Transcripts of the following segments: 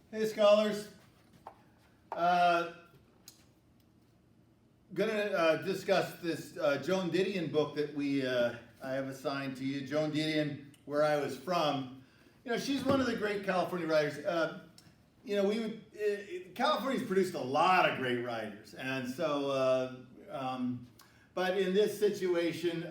Hey scholars, gonna discuss this Joan Didion book that I have assigned to you. Joan Didion, Where I Was From. You know, she's one of the great California writers. California's produced a lot of great writers, and so, but in this situation,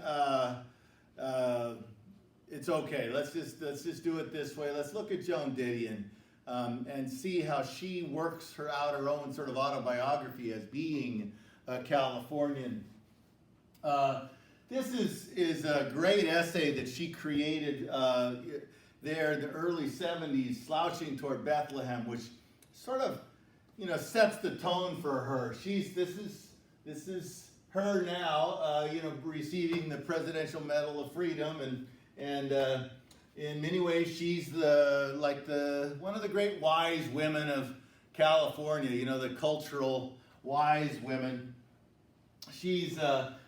it's okay. Let's just do it this way. Let's look at Joan Didion. And see how she works out her own sort of autobiography as being a Californian. This is a great essay that she created there in the early 70s, Slouching Toward Bethlehem, which sort of, sets the tone for her. This is her now, receiving the Presidential Medal of Freedom, and in many ways, she's one of the great wise women of California. The cultural wise women. She's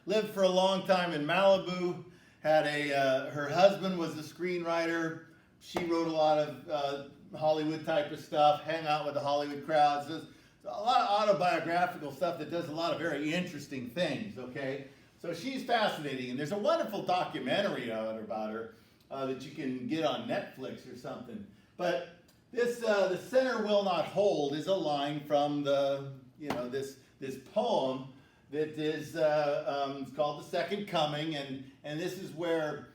lived for a long time in Malibu. Her husband was a screenwriter. She wrote a lot of Hollywood type of stuff. Hang out with the Hollywood crowds. There's a lot of autobiographical stuff that does a lot of very interesting things. Okay, so she's fascinating, and there's a wonderful documentary out about her. That you can get on Netflix or something. But this, the center will not hold, is a line from this poem that is it's called The Second Coming, and this is where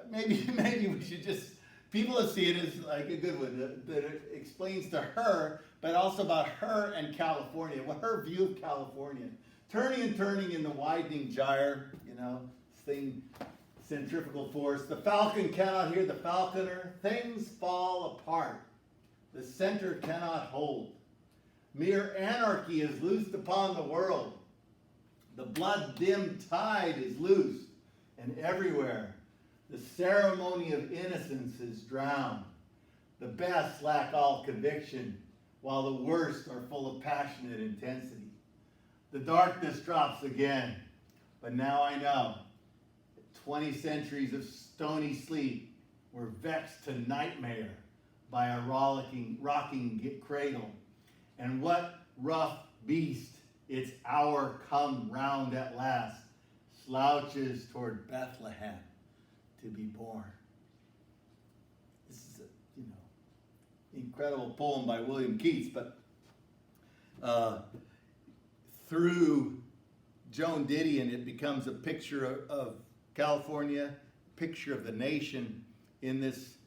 maybe we should just, people will see it as like a good one that it explains to her, but also about her and California, what her view of California. Turning and turning in the widening gyre, thing. Centrifugal force. The falcon cannot hear the falconer. Things fall apart. The center cannot hold. Mere anarchy is loosed upon the world. The blood-dimmed tide is loosed, and everywhere the ceremony of innocence is drowned. The best lack all conviction, while the worst are full of passionate intensity. The darkness drops again, but now I know. 20 centuries of stony sleep were vexed to nightmare by a rocking cradle. And what rough beast, its hour come round at last, slouches toward Bethlehem to be born. This is an incredible poem by William Keats, but through Joan Didion, it becomes a picture of California, picture of the nation in this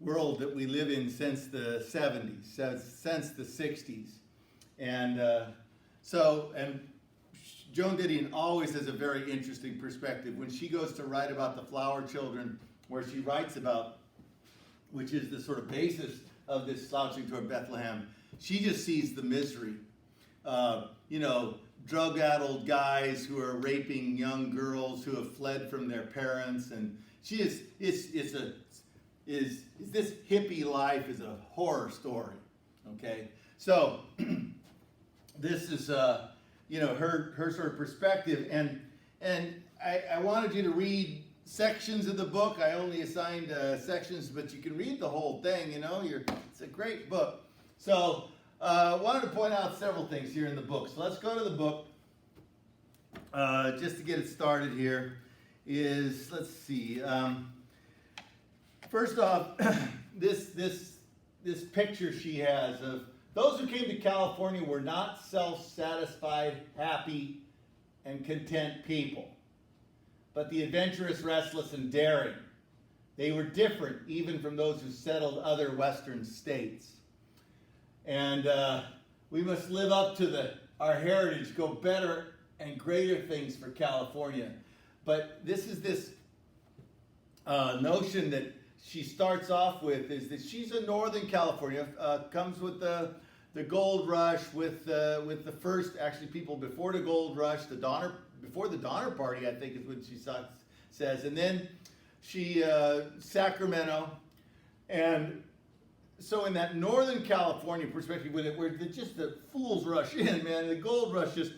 world that we live in since the 70s, since the 60s. And Joan Didion always has a very interesting perspective. When she goes to write about the flower children, where she writes about, which is the sort of basis of this Slouching Toward Bethlehem, she just sees the misery. Drug-addled guys who are raping young girls who have fled from their parents, and this hippie life is a horror story. Okay, so this is her sort of perspective, and I wanted you to read sections of the book. I only assigned sections, but you can read the whole thing. It's a great book. So. I wanted to point out several things here in the book. So let's go to the book. Just to get it started here let's see. First off, this picture she has of those who came to California were not self-satisfied, happy, and content people, but the adventurous, restless, and daring. They were different even from those who settled other Western states. And we must live up to our heritage, go better and greater things for California. But this is this notion that she starts off with, is that she's a Northern California, comes with the gold rush, with the first, actually people before the gold rush, before the Donner Party, I think is what she says. And then Sacramento, and so in that Northern California perspective, where just the fools rush in, man, the gold rush, just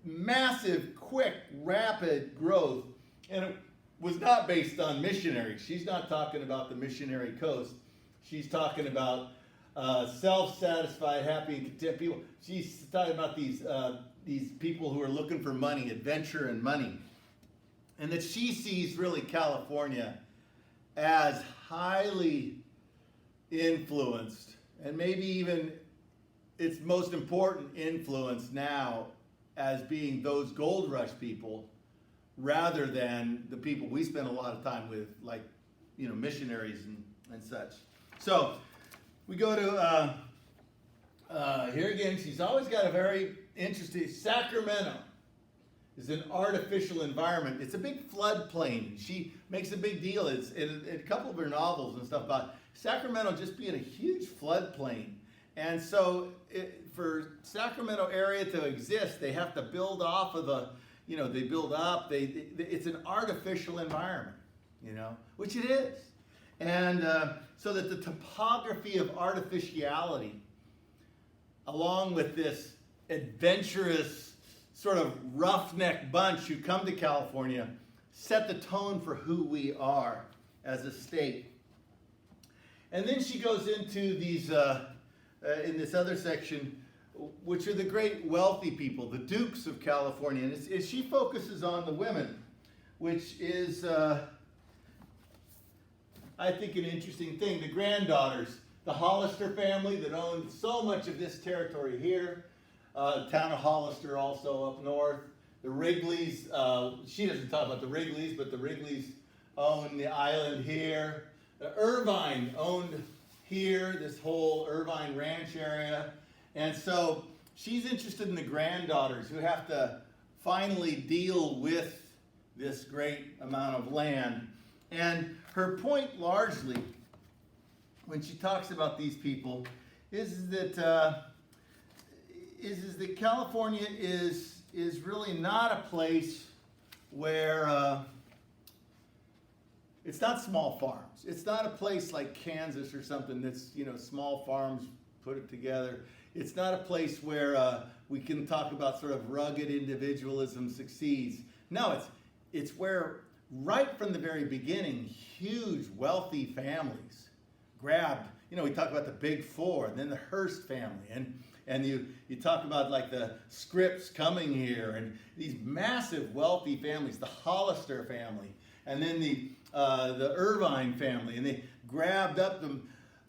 massive, quick, rapid growth. And it was not based on missionaries. She's not talking about the missionary coast. She's talking about self-satisfied, happy, and content people. She's talking about these people who are looking for money, adventure and money. And that she sees really California as highly influenced, and maybe even its most important influence now as being those gold rush people, rather than the people we spend a lot of time with, like, missionaries and such. So we go to here again. She's always got a very interesting. Sacramento is an artificial environment. It's a big floodplain. She makes a big deal. It's in a couple of her novels and stuff about Sacramento just being a huge floodplain. And so for Sacramento area to exist, they have to build off of they build up. It's an artificial environment, which it is. And so that the topography of artificiality, along with this adventurous sort of roughneck bunch who come to California, set the tone for who we are as a state. And then she goes into these, in this other section, which are the great wealthy people, the dukes of California. And she focuses on the women, which is, I think, an interesting thing. The granddaughters, the Hollister family that owned so much of this territory here, the town of Hollister also up north. The Wrigleys, she doesn't talk about the Wrigleys, but the Wrigleys own the island here. Irvine owned here, this whole Irvine Ranch area. And so she's interested in the granddaughters who have to finally deal with this great amount of land. And her point largely, when she talks about these people, is that California is really not a place where it's not small farms. It's not a place like Kansas or something that's small farms put it together. It's not a place where we can talk about sort of rugged individualism succeeds. No, it's where right from the very beginning, huge wealthy families grabbed. We talk about the Big Four, and then the Hearst family, and you talk about like the Scripps coming here, and these massive wealthy families, the Hollister family, and then the Irvine family, and they grabbed up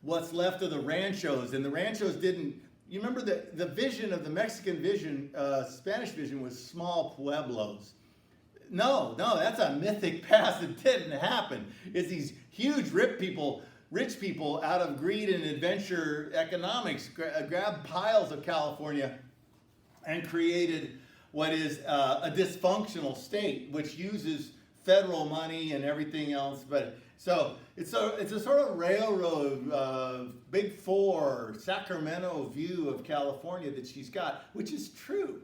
what's left of the ranchos, and the ranchos didn't. You remember the vision of the Mexican vision, Spanish vision was small pueblos. No, that's a mythic past. It didn't happen. It's these huge rich people out of greed and adventure economics grabbed piles of California and created what is a dysfunctional state, which uses federal money and everything else. But so it's a sort of railroad, Big Four, Sacramento view of California that she's got, which is true.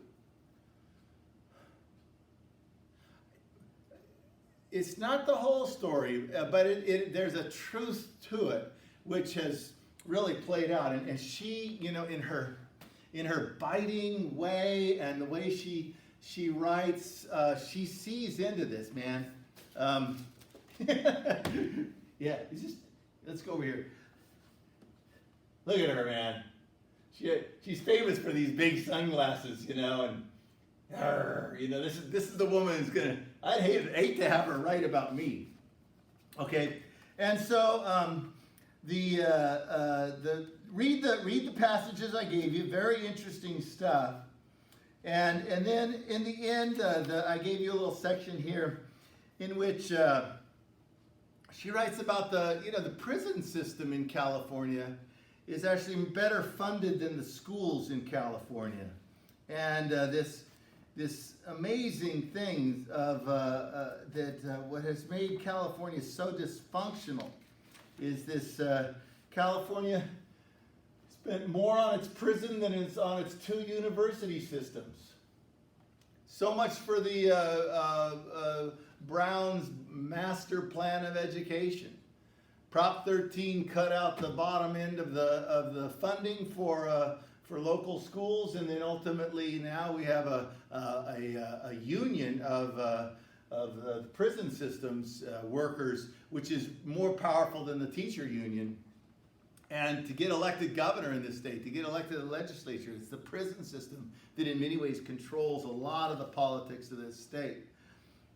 It's not the whole story, but there's a truth to it, which has really played out. And she, in her biting way and the way she writes, she sees into this, man. Yeah, let's go over here. Look at her, man. She's famous for these big sunglasses, and this is the woman who's gonna. I'd hate to have her write about me. Okay, and so read the passages I gave you. Very interesting stuff. And then in the end, I gave you a little section here, in which she writes about the prison system in California is actually better funded than the schools in California, and this amazing thing of what has made California so dysfunctional is this California spent more on its prison than it's on its 2 university systems. So much for the Brown's master plan of education. Prop 13 cut out the bottom end of the funding for local schools, and then ultimately now we have a union of prison systems workers, which is more powerful than the teacher union. And to get elected governor in this state, to get elected to the legislature, it's the prison system that in many ways controls a lot of the politics of this state.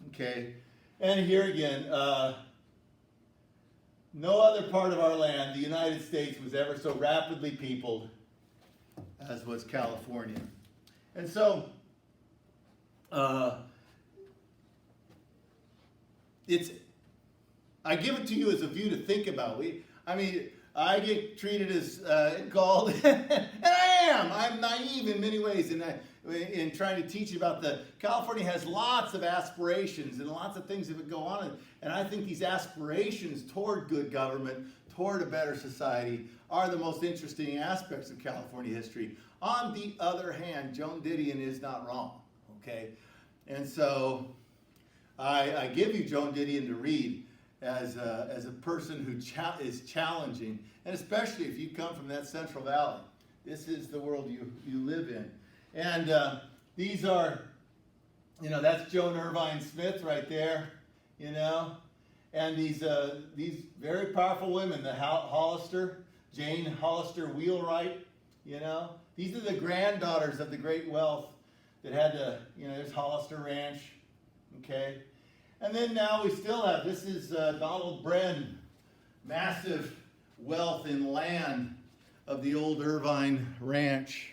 Okay, and here again, no other part of our land, the United States, was ever so rapidly peopled as was California. And so, I give it to you as a view to think about. I get treated as called, and I'm naive in many ways in trying to teach you about California has lots of aspirations and lots of things that go on, and I think these aspirations toward good government, toward a better society, are the most interesting aspects of California history. On the other hand, Joan Didion is not wrong, okay? And so I give you Joan Didion to read as a person who is challenging, and especially if you come from that Central Valley. This is the world you live in. And these are, that's Joan Irvine Smith right there, and these very powerful women, the Hollister, Jane Hollister Wheelwright, these are the granddaughters of the great wealth that had there's Hollister Ranch, okay? And then now we still have, this is Donald Bren, massive wealth in land of the old Irvine Ranch.